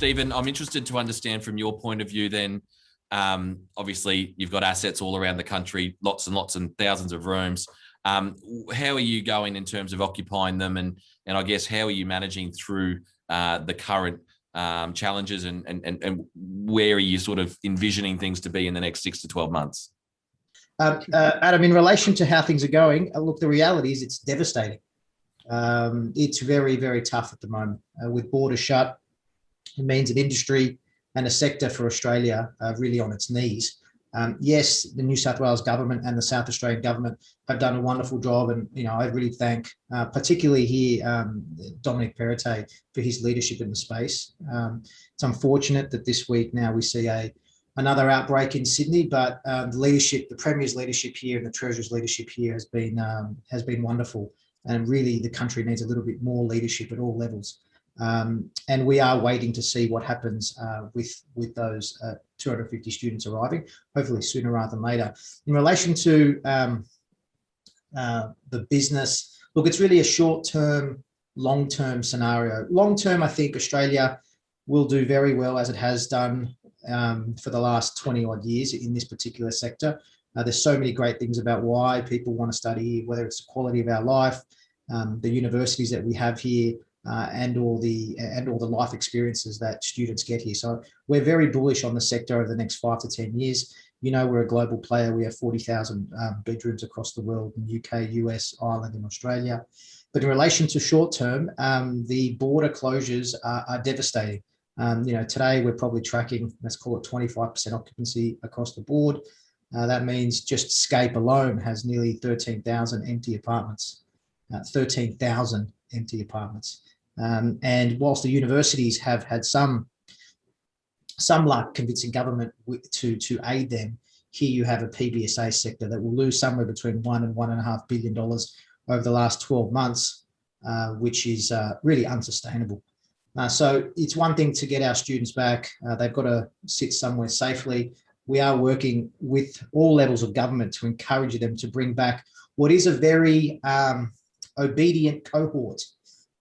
Stephen, I'm interested to understand from your point of view then, obviously you've got assets all around the country, lots and lots and thousands of rooms. How are you going in terms of occupying them? And I guess, how are you managing through the current challenges and where are you sort of envisioning things to be in the next 6 to 12 months? Adam, in relation to how things are going, look, the reality is it's devastating. It's very, very tough at the moment. With borders shut, it means an industry and a sector for Australia really on its knees. Yes, the New South Wales government and the South Australian government have done a wonderful job, and I really thank, particularly here, Dominic Perrottet for his leadership in the space. It's unfortunate that this week now we see another outbreak in Sydney, but the Premier's leadership here and the Treasurer's leadership here has been wonderful, and really the country needs a little bit more leadership at all levels. And we are waiting to see what happens with those 250 students arriving, hopefully sooner rather than later. In relation to the business, look, it's really a short-term, long-term scenario. Long-term, I think Australia will do very well, as it has done for the last 20 odd years in this particular sector. There's so many great things about why people want to study, whether it's the quality of our life, the universities that we have here, and all the life experiences that students get here. So we're very bullish on the sector over the next 5 to 10 years. We're a global player. We have 40,000 bedrooms across the world in the UK, US, Ireland, and Australia. But in relation to short term, the border closures are devastating. Today we're probably tracking, let's call it 25% occupancy across the board. That means just Scape alone has nearly 13,000 empty apartments. 13,000 empty apartments. And whilst the universities have had some luck convincing government to aid them, here you have a PBSA sector that will lose somewhere between $1 and $1.5 billion over the last 12 months, which is really unsustainable. So it's one thing to get our students back. They've got to sit somewhere safely. We are working with all levels of government to encourage them to bring back what is a very obedient cohort,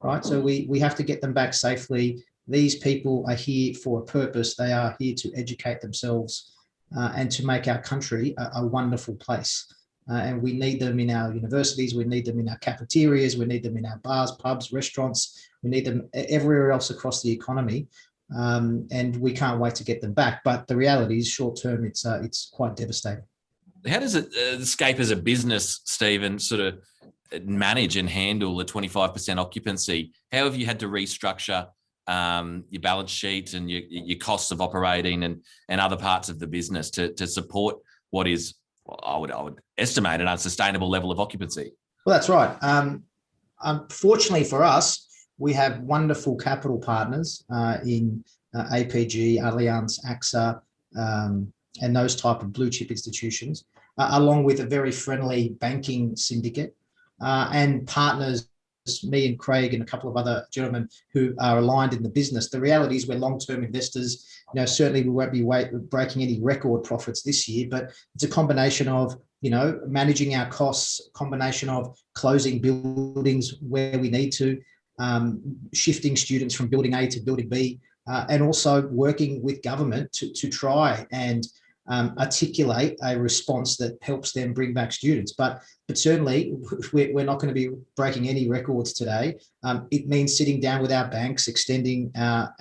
right? So we have to get them back safely. These people are here for a purpose. They are here to educate themselves and to make our country a wonderful place. And we need them in our universities. We need them in our cafeterias. We need them in our bars, pubs, restaurants. We need them everywhere else across the economy. And we can't wait to get them back. But the reality is, short term, it's quite devastating. How does it Scape as a business, Stephen, sort of manage and handle the 25% occupancy? How have you had to restructure your balance sheet and your costs of operating and other parts of the business to support what is, I would estimate, an unsustainable level of occupancy? Well, that's right. Unfortunately for us, we have wonderful capital partners in APG, Allianz, AXA, and those type of blue chip institutions, along with a very friendly banking syndicate and partners, me and Craig and a couple of other gentlemen who are aligned in the business. The reality is we're long-term investors. Certainly we won't be breaking any record profits this year, but it's a combination of, managing our costs, combination of closing buildings where we need to, shifting students from building A to building B, and also working with government to try and articulate a response that helps them bring back students. But certainly we're not going to be breaking any records today. It means sitting down with our banks, extending our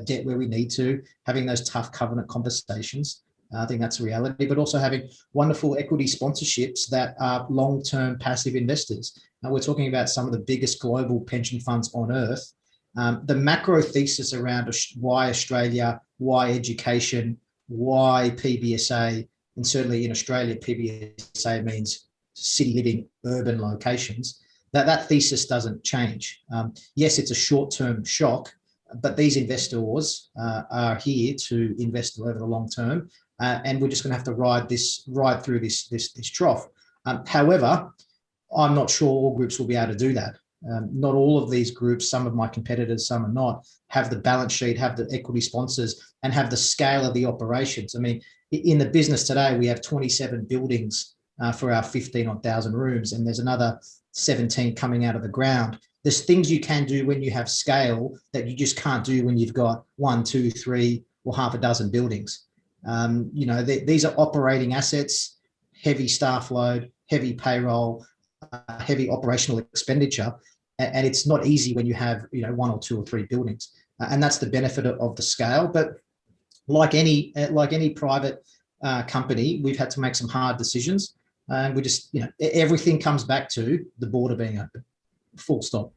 debt where we need to, having those tough covenant conversations. I think that's a reality, but also having wonderful equity sponsorships that are long-term passive investors. Now, we're talking about some of the biggest global pension funds on earth. The macro thesis around why Australia, why education, why PBSA, and certainly in Australia, PBSA means city living, urban locations, that thesis doesn't change. Yes, it's a short-term shock, but these investors are here to invest over the long term, and we're just going to have to ride through this trough. However, I'm not sure all groups will be able to do that. Not all of these groups, some of my competitors, some are not, have the balance sheet, have the equity sponsors, and have the scale of the operations. I mean, in the business today, we have 27 buildings for our 15,000 rooms, and there's another 17 coming out of the ground. there's things you can do when you have scale that you just can't do when you've got 1, 2, 3, or half a dozen buildings. These are operating assets, heavy staff load, heavy payroll, heavy operational expenditure, and it's not easy when you have 1 or 2 or 3 buildings, and that's the benefit of the scale. But like any private company, we've had to make some hard decisions, and we just everything comes back to the border being open, full stop.